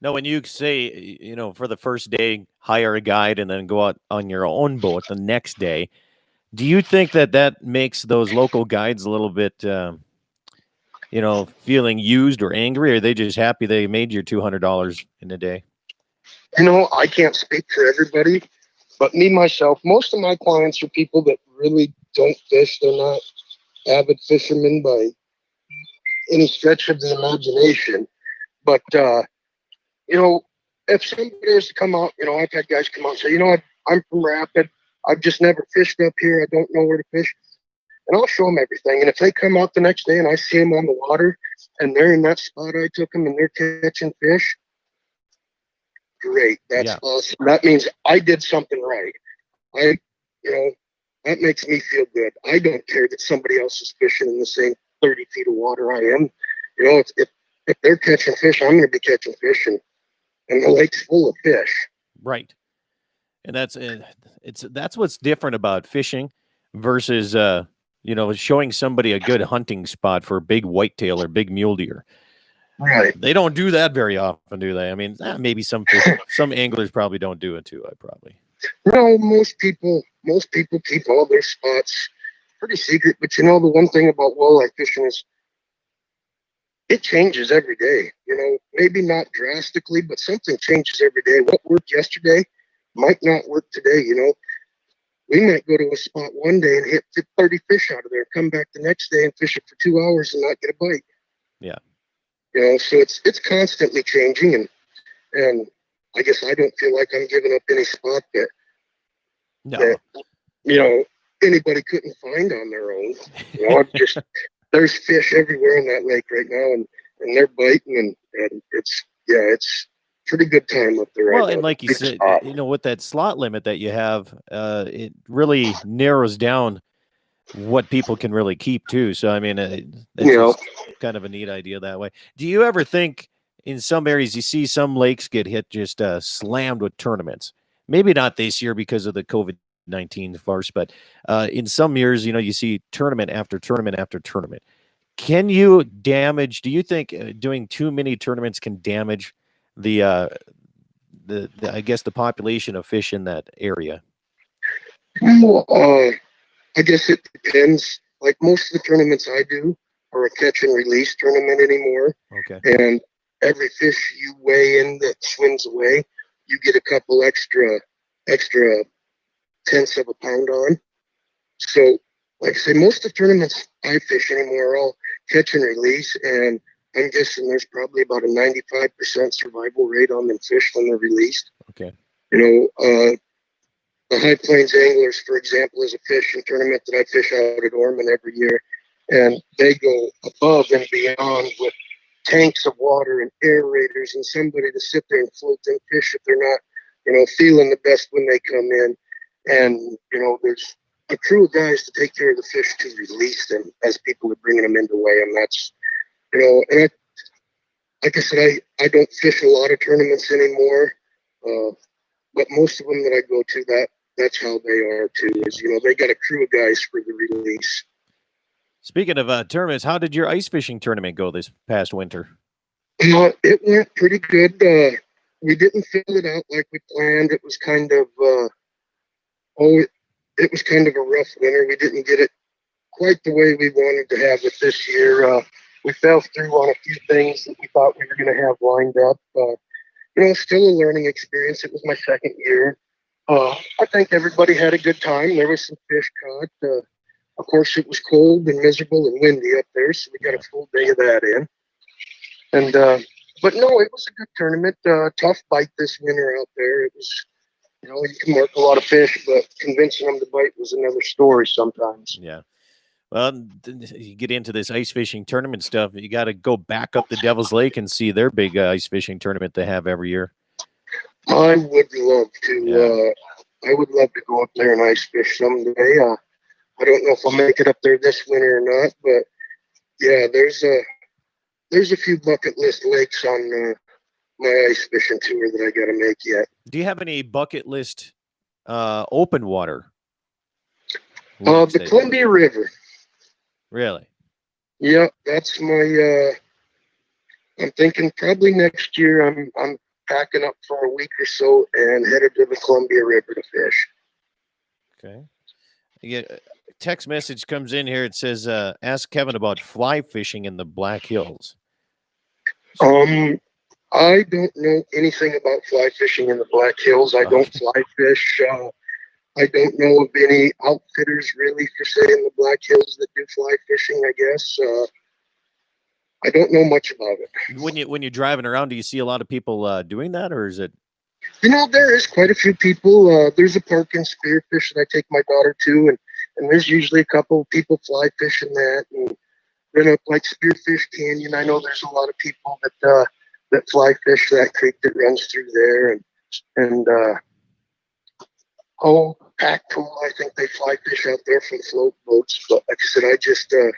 No, when you say, you know, for the first day, hire a guide and then go out on your own boat the next day, do you think that makes those local guides a little bit, you know, feeling used or angry? Or are they just happy they made your $200 in a day? You know, I can't speak for everybody, but me, myself, most of my clients are people that really don't fish. They're not avid fishermen by any stretch of the imagination. But, you know, if somebody is to come out, you know, I've had guys come out and say, you know, I'm from Rapid. I've just never fished up here. I don't know where to fish. And I'll show them everything. And if they come out the next day and I see them on the water and they're in that spot I took them and they're catching fish, great. That's awesome. That means I did something right. You know, that makes me feel good. I don't care that somebody else is fishing in the same 30 feet of water I am. You know, if they're catching fish, I'm going to be catching fish, and the lake's full of fish. Right. And that's what's different about fishing versus, you know, showing somebody a good hunting spot for a big whitetail or big mule deer. Right. They don't do that very often, do they? I mean, maybe some anglers probably don't do it too. No, most people most people keep all their spots pretty secret. But the one thing about walleye fishing is it changes every day. Maybe not drastically, but something changes every day. What worked yesterday might not work today. We might go to a spot one day and hit 30 fish out of there, come back the next day and fish it for 2 hours and not get a bite. Yeah. So it's constantly changing, and I guess I don't feel like I'm giving up any spot that anybody couldn't find on their own. Just there's fish everywhere in that lake right now, and they're biting, and it's pretty good time up there. Well, and like you said, with that slot limit that you have, it really narrows down what people can really keep too. So, I mean, that's just kind of a neat idea that way. Do you ever think in some areas you see some lakes get hit just slammed with tournaments? Maybe not this year because of the COVID-19 farce, but in some years, you see tournament after tournament after tournament. Do you think doing too many tournaments can damage the I guess the population of fish in that area? Well, I guess it depends. Like most of the tournaments I do are a catch and release tournament anymore. Okay. And every fish you weigh in that swims away, you get a couple extra tenths of a pound on. So, like I say, most of the tournaments I fish anymore are all catch and release, and I'm guessing there's probably about a 95% survival rate on them fish when they're released. Okay. The High Plains Anglers, for example, is a fishing tournament that I fish out at Ormond every year, and they go above and beyond with tanks of water and aerators and somebody to sit there and float them fish if they're not, feeling the best when they come in. And, there's a crew of guys to take care of the fish to release them as people are bringing them in to weigh them. That's, and like I said, I don't fish a lot of tournaments anymore, but most of them that I go to, that's how they are too, is, they got a crew of guys for the release. Speaking of tournaments, how did your ice fishing tournament go this past winter? It went pretty good. We didn't fill it out like we planned. It was kind of it was kind of a rough winter. We didn't get it quite the way we wanted to have it this year. We fell through on a few things that we thought we were going to have lined up. Still a learning experience. It was my second year. I think everybody had a good time. There was some fish caught. Of course, it was cold and miserable and windy up there, so we got a full day of that in. And but no, it was a good tournament. Tough bite this winter out there. It was, you can mark a lot of fish, but convincing them to bite was another story sometimes. Yeah. Well, you get into this ice fishing tournament stuff, you got to go back up the Devil's Lake and see their big ice fishing tournament they have every year. I would love to. Yeah. I would love to go up there and ice fish someday. I don't know if I'll make it up there this winter or not, but yeah, there's a few bucket list lakes on my ice fishing tour that I got to make yet. Do you have any bucket list open water? The Columbia River. Really? Yeah, that's my. I'm thinking probably next year. I'm packing up for a week or so and headed to the Columbia River to fish. Okay. Yeah. Text message comes in here. It says, "Ask Kevin about fly fishing in the Black Hills." I don't know anything about fly fishing in the Black Hills. I don't fly fish. I don't know of any outfitters really for say in the Black Hills that do fly fishing. I guess I don't know much about it. When you're driving around, do you see a lot of people doing that, or is it? There is quite a few people. There's a park in Spearfish that I take my daughter to, and there's usually a couple of people fly fishing that. And then up like Spearfish Canyon, I know there's a lot of people that fly fish that creek that runs through there, and Pack Pool, I think they fly fish out there from float boats. But like I said,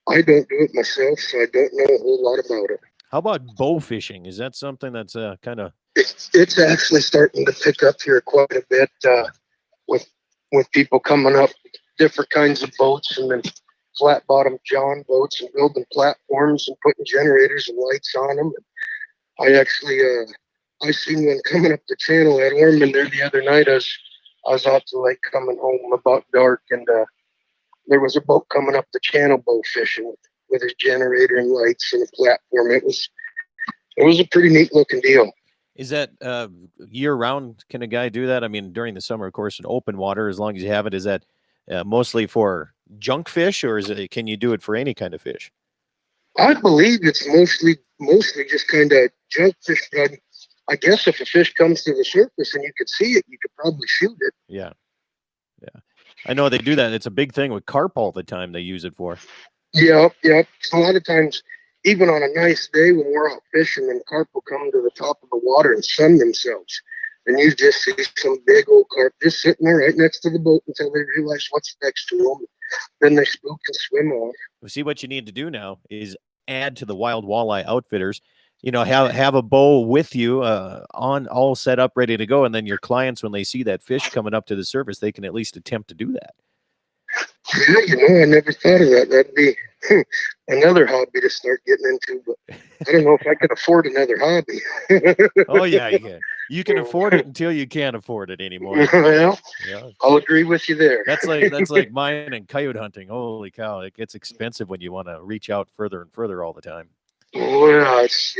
I don't do it myself, so I don't know a whole lot about it. How about bow fishing? Is that something that's kind of? It's actually starting to pick up here quite a bit with people coming up different kinds of boats and then flat bottom John boats and building platforms and putting generators and lights on them. I actually I seen one coming up the channel at Ormond there the other night. I I was out to lake coming home about dark, and there was a boat coming up the channel, bow fishing with his generator and lights and a platform. It was a pretty neat looking deal. Is that year round? Can a guy do that? I mean, during the summer, of course, in open water, as long as you have it, is that mostly for junk fish, or can you do it for any kind of fish? I believe it's mostly just kind of junk fish. But I guess if a fish comes to the surface and you could see it, you could probably shoot it. Yeah. I know they do that. It's a big thing with carp all the time. They use it for. Yeah. A lot of times, even on a nice day when we're out fishing, and carp will come to the top of the water and sun themselves. And you just see some big old carp just sitting there right next to the boat until they realize what's next to them. Then they spook and swim off. See, what you need to do now is add to the Wild Walleye Outfitters. Have a bow with you on all set up, ready to go. And then your clients, when they see that fish coming up to the surface, they can at least attempt to do that. Yeah, I never thought of that. That'd be another hobby to start getting into, but I don't know if I could afford another hobby. Oh, yeah, you can. You can afford it until you can't afford it anymore. Well, yeah. I'll agree with you there. That's like mine and coyote hunting. Holy cow, it gets expensive when you want to reach out further and further all the time. Well, it's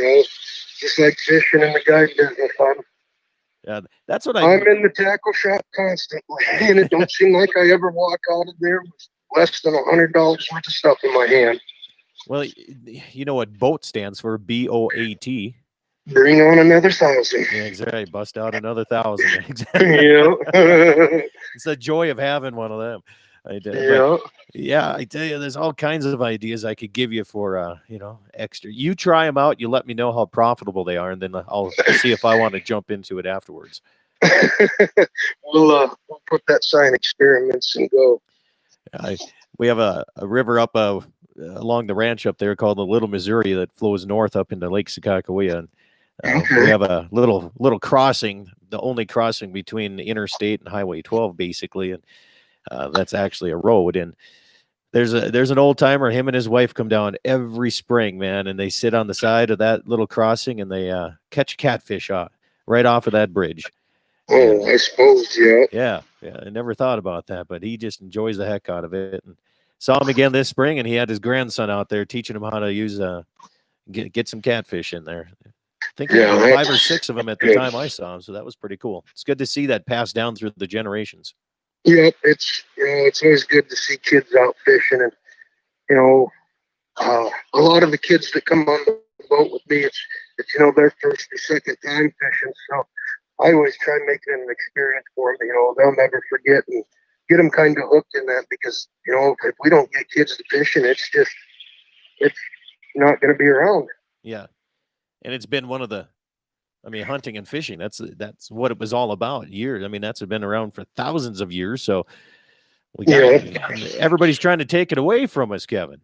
just like fishing in the guide business. Yeah, that's what I'm in the tackle shop constantly, and it don't seem like I ever walk out of there with less than $100 worth of stuff in my hand. Well, you know what BOAT stands for? BOAT. Bring on another 1,000. Yeah, exactly. Bust out another 1,000. Yeah. It's the joy of having one of them. I tell you, there's all kinds of ideas I could give you for, extra. You try them out. You let me know how profitable they are, and then I'll see if I want to jump into it afterwards. We'll put that sign experiments and go. We have a river up along the ranch up there called the Little Missouri that flows north up into Lake Sakakawea. And we have a little crossing, the only crossing between the interstate and Highway 12, basically, and that's actually a road. And there's an old timer. Him and his wife come down every spring, man, and they sit on the side of that little crossing and they catch catfish right off of that bridge. Oh, I suppose, yeah. Yeah. I never thought about that, but he just enjoys the heck out of it. And saw him again this spring, and he had his grandson out there teaching him how to use get some catfish in there. I think there were 5 or 6 of them at the time I saw him, so that was pretty cool. It's good to see that passed down through the generations. Yeah, it's always good to see kids out fishing, and a lot of the kids that come on the boat with me, it's their first or second time fishing, so I always try and make it an experience for them. They'll never forget, and get them kind of hooked in that, because if we don't get kids to fishing, it's not going to be around. Yeah, and it's been one of the. Hunting and fishing, that's what it was all about. Years. That's been around for thousands of years. So everybody's trying to take it away from us, Kevin.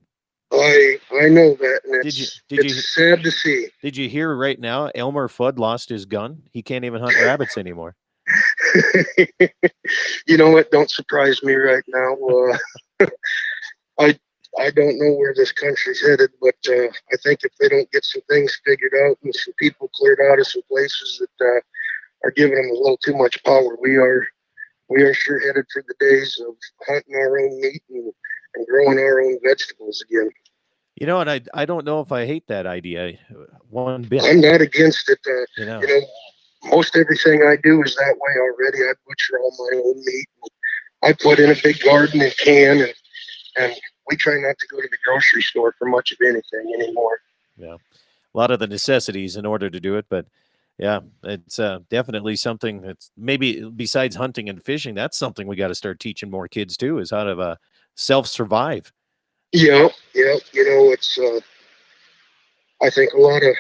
I know that. And it's sad to see. Did you hear right now Elmer Fudd lost his gun? He can't even hunt rabbits anymore. You know what? Don't surprise me right now. I don't know where this country's headed, but I think if they don't get some things figured out and some people cleared out of some places that are giving them a little too much power, we are sure headed for the days of hunting our own meat and growing our own vegetables again. And I don't know if I hate that idea one bit. I'm not against it. Most everything I do is that way already. I butcher all my own meat. I put in a big garden and can, and we try not to go to the grocery store for much of anything anymore. Yeah, a lot of the necessities in order to do it, but yeah, it's definitely something that's maybe besides hunting and fishing, that's something we got to start teaching more kids too, is how to self-survive. Yeah. It's I think a lot of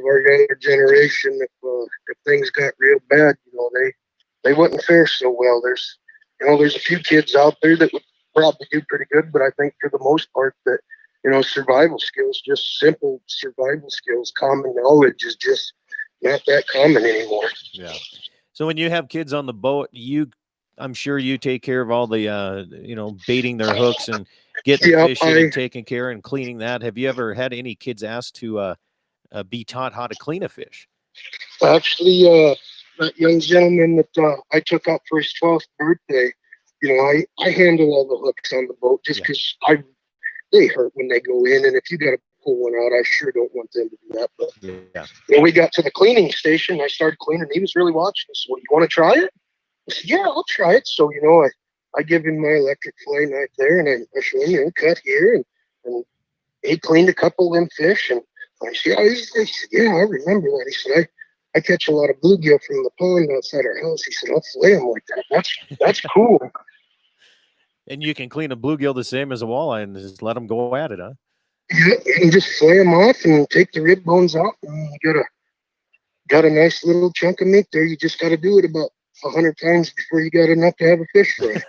our younger generation, if things got real bad, they wouldn't fare so well. There's a few kids out there that would probably do pretty good, but I think for the most part that survival skills, just simple survival skills, common knowledge is just not that common anymore. Yeah. So when you have kids on the boat, I'm sure you take care of all the baiting their hooks and getting the fish in and taking care and cleaning that. Have you ever had any kids asked to be taught how to clean a fish? Actually, that young gentleman that I took out for his 12th birthday, I handle all the hooks on the boat just because they hurt when they go in, and if you got to pull one out, I sure don't want them to do that. But when we got to the cleaning station, I started cleaning. He was really watching. So, you want to try it? I said, yeah, I'll try it. So, I give him my electric fillet knife there, and I show him, cut here, and he cleaned a couple of them fish, and I said, he said, yeah, I remember that. He said, I catch a lot of bluegill from the pond outside our house. He said, I'll fillet them like that. That's cool. And you can clean a bluegill the same as a walleye and just let them go at it, huh? Yeah, you can just fillet them off and take the rib bones out, and you got a nice little chunk of meat there. You just got to do it about 100 times before you got enough to have a fish fry.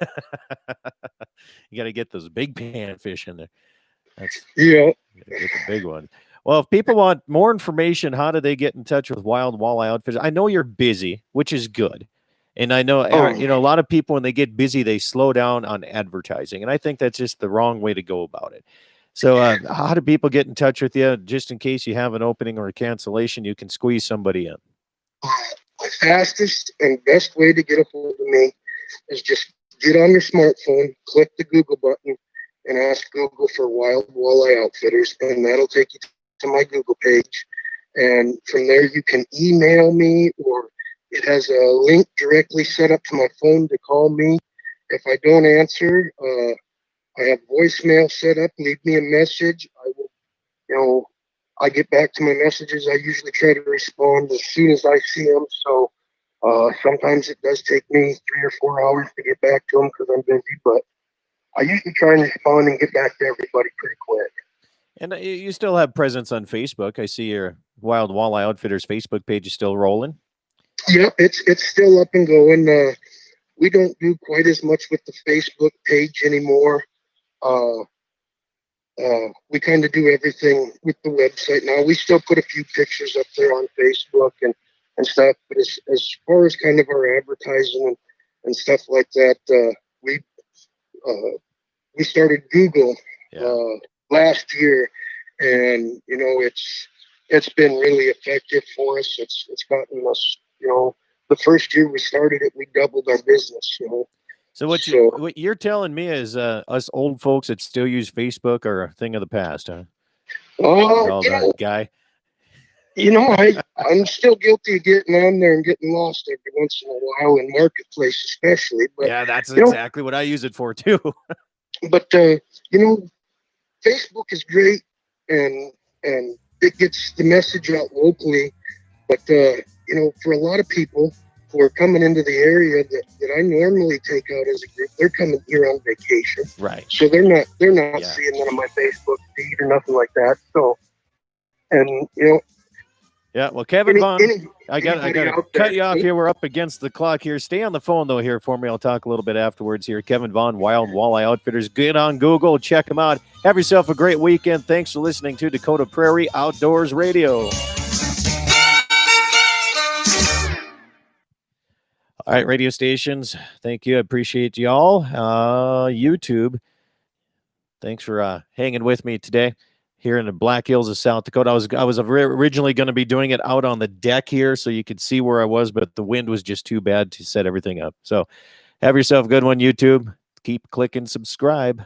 You got to get those big pan fish in there. Yeah. Get the big one. Well, if people want more information, how do they get in touch with Wild Walleye Outfitters? I know you're busy, which is good. And I know, a lot of people, when they get busy, they slow down on advertising. And I think that's just the wrong way to go about it. So how do people get in touch with you? Just in case you have an opening or a cancellation, you can squeeze somebody in. The fastest and best way to get a hold of me is just get on your smartphone, click the Google button, and ask Google for Wild Walleye Outfitters, and that'll take you to my Google page. And from there, you can email me, or it has a link directly set up to my phone to call me. If I don't answer, I have voicemail set up. Leave me a message. I will, I get back to my messages. I usually try to respond as soon as I see them. So sometimes it does take me 3 or 4 hours to get back to them because I'm busy, but I usually try and respond and get back to everybody pretty quick. And you still have presence on Facebook. I see your Wild Walleye Outfitters Facebook page is still rolling. Yep, it's still up and going. We don't do quite as much with the Facebook page anymore. We kind of do everything with the website now. We still put a few pictures up there on Facebook and stuff, but as far as kind of our advertising and stuff like that, we started Google last year, and it's been really effective for us. It's gotten us, the first year we started it, we doubled our business. So what you're telling me is us old folks that still use Facebook are a thing of the past, huh? Guy. I'm still guilty of getting on there and getting lost every once in a while in Marketplace, especially. But yeah, that's exactly what I use it for too. But Facebook is great, and it gets the message out locally. But for a lot of people who are coming into the area that I normally take out as a group, they're coming here on vacation, right? So they're not seeing none of my Facebook feed or nothing like that. So, and yeah. Well, Kevin Vaughn, I got to cut you off here. We're up against the clock here. Stay on the phone though here for me. I'll talk a little bit afterwards here. Kevin Vaughn, Wild Walleye Outfitters. Get on Google, check them out. Have yourself a great weekend. Thanks for listening to Dakota Prairie Outdoors Radio. All right, radio stations, thank you. I appreciate y'all. YouTube, thanks for hanging with me today here in the Black Hills of South Dakota. I was originally going to be doing it out on the deck here so you could see where I was, but the wind was just too bad to set everything up. So have yourself a good one, YouTube. Keep clicking subscribe.